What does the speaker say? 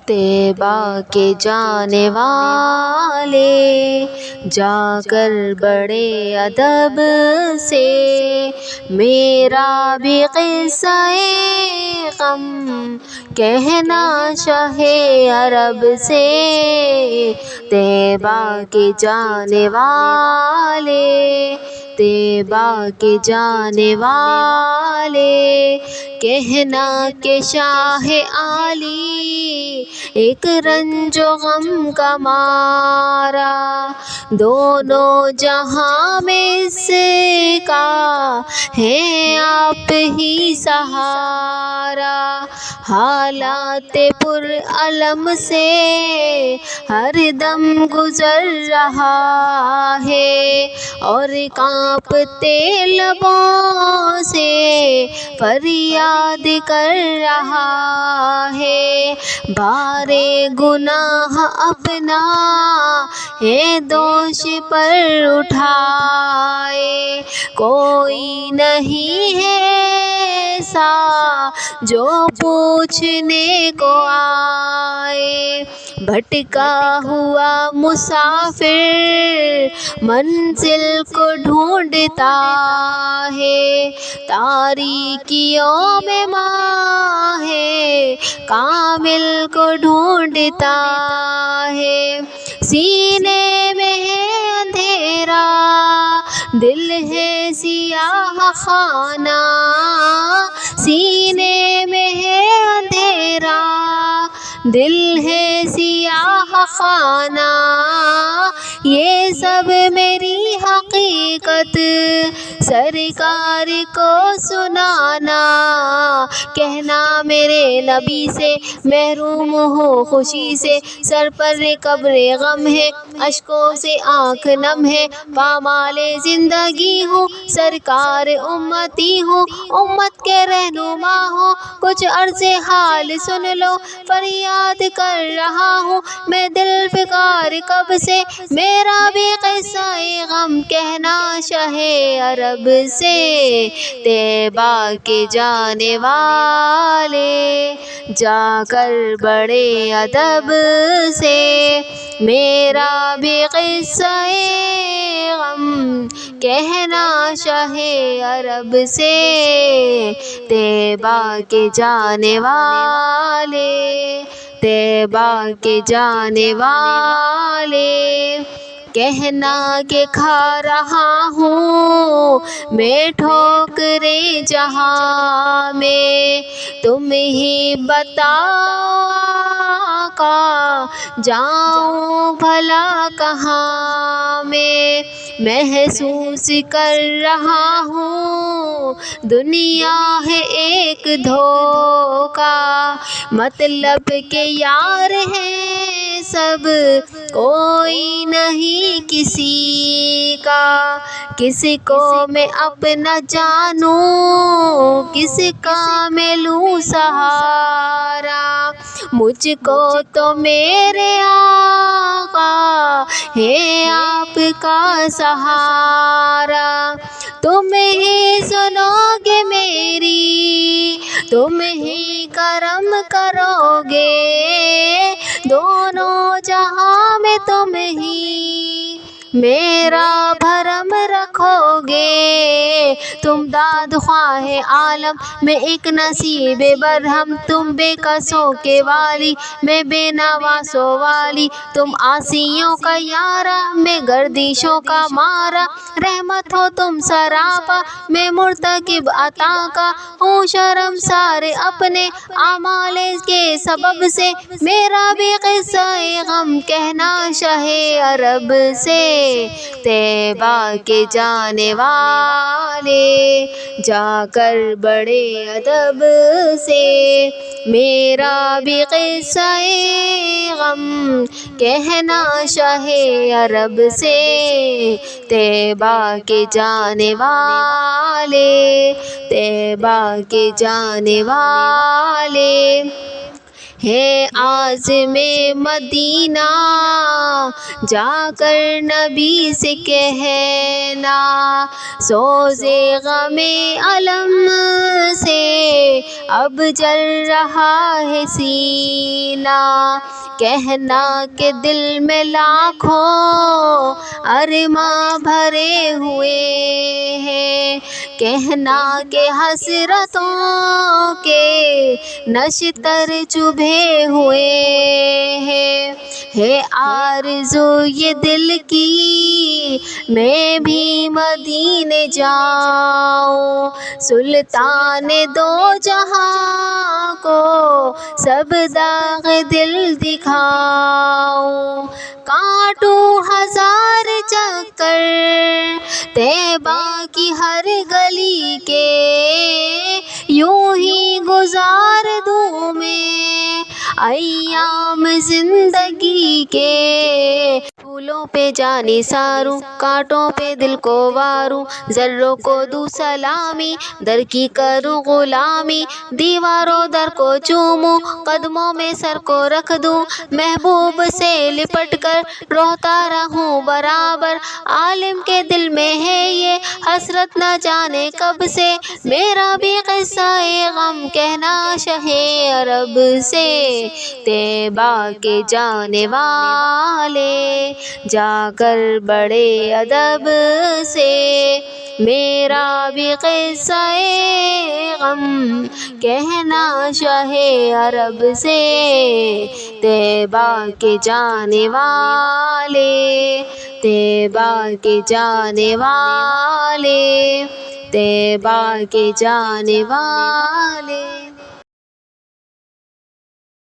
طیبہ کے جانے والے جا کر بڑے ادب سے میرا بھی قصہ غم کہنا شاہ عرب سے۔ طیبہ کے جانے والے طیبہ کے جانے والے کہنا کہ شاہ عالی ایک رنج و غم کا مارا دونوں جہاں میں اس کا ہے آپ ہی سہارا۔ حالات پر الم سے ہر دم گزر رہا ہے اور کانپتے لبوں سے فریاد کر رہا ہے۔ بار گناہ اپنا ہے دوش پر اٹھائے کوئی نہیں ہے ایسا جو پوچھنے کو آئے۔ بھٹکا ہوا مسافر منزل کو ڈھونڈتا ہے تاریکیوں میں ماہ کامل کو ڈھونڈتا ہے۔ سینے میں ہے اندھیرا دل ہے سیاہ خانہ، سینے میں ہے اندھیرا دل ہے سیاہ خانہ۔ یہ سب میری حقیقت سرکار کو سنانا، کہنا میرے نبی سے محروم ہوں خوشی سے، سر پر قبر غم ہے اشکوں سے آنکھ نم ہے، پامال زندگی ہوں سرکار امتی ہوں امت کے رہنما ہوں، کچھ عرض حال سن لو فریاد کر رہا ہوں میں دل فکار کب سے، میرا بھی قصہ غم کہنا شاہ عرب سے۔ طیبہ کے جانے والے جا کر بڑے ادب سے میرا بھی قصہ غم کہنا شاہ عرب سے۔ طیبہ کے جانے والے طیبہ کے جانے والے کہنا کہ کھا رہا ہوں میں ٹھوکریں جہاں میں، تم ہی بتاؤ آقا جاؤں بھلا کہاں میں۔ محسوس کر رہا ہوں دنیا ہے ایک دھوکا، مطلب کہ یار ہے سب کوئی نہیں کسی کا، کس کو میں اپنا جانوں کس کا میں لوں سہارا، مجھ کو تو میرے آقا ہے آپ کا سہارا۔ تم ہی سنو گے میری تم ہی کرم کرو گے، دونوں جہاں میں تم ہی میرا بھرم رکھو گے۔ تم داد خواہ عالم میں ایک نصیب برہم، تم بے کسوں کے والی میں بے نواسوں والی، تم عاصیوں کا یارا میں گردشوں کا مارا، رحمت ہو تم سراپا میں مرتکب عطا کا ہوں شرمسار اپنے اعمال کے سبب سے، میرا بھی قصہ غم کہنا شاہ عرب سے۔ طیبہ کے جانے والے جا کر بڑے ادب سے میرا بھی قصہ غم کہنا شاہ عرب سے۔ طیبہ کے جانے والے طیبہ کے جانے والے ہے عازم مدینہ جا کر نبی سے کہنا، سوزے غم علم سے اب جل رہا ہے سینہ، کہنا کہ دل میں لاکھوں ارماں بھرے ہوئے ہیں، کہنا کہ حسرتوں کے نشتر چبھے ہوئے ہیں، ہے آرزو یہ دل کی میں بھی مدینے جاؤں، سلطان دو جہاں کو سب داغ دل دکھاؤں، کاٹوں ہزار چکر طیبہ کی ہر گلی کے، یوں ہی گزار دوں میں ایام زندگی کے، پھولوں پہ جان نثاروں کانٹوں پہ دل کو واروں، ذروں کو دوں سلامی در کی کروں غلامی، دیواروں در کو چوموں قدموں میں سر کو رکھ دوں، محبوب سے لپٹ کر روتا رہوں برابر، عالم کے دل میں ہے یہ حسرت نہ جانے کب سے، میرا بھی قصہ غم کہنا شاہ عرب سے، طیبہ کے جانے والے جا کر بڑے ادب سے، میرا بھی قصہ غم کہنا شاہ عرب سے، طیبہ کے جانے والے، طیبہ کے جانے والے، طیبہ کے جانے والے۔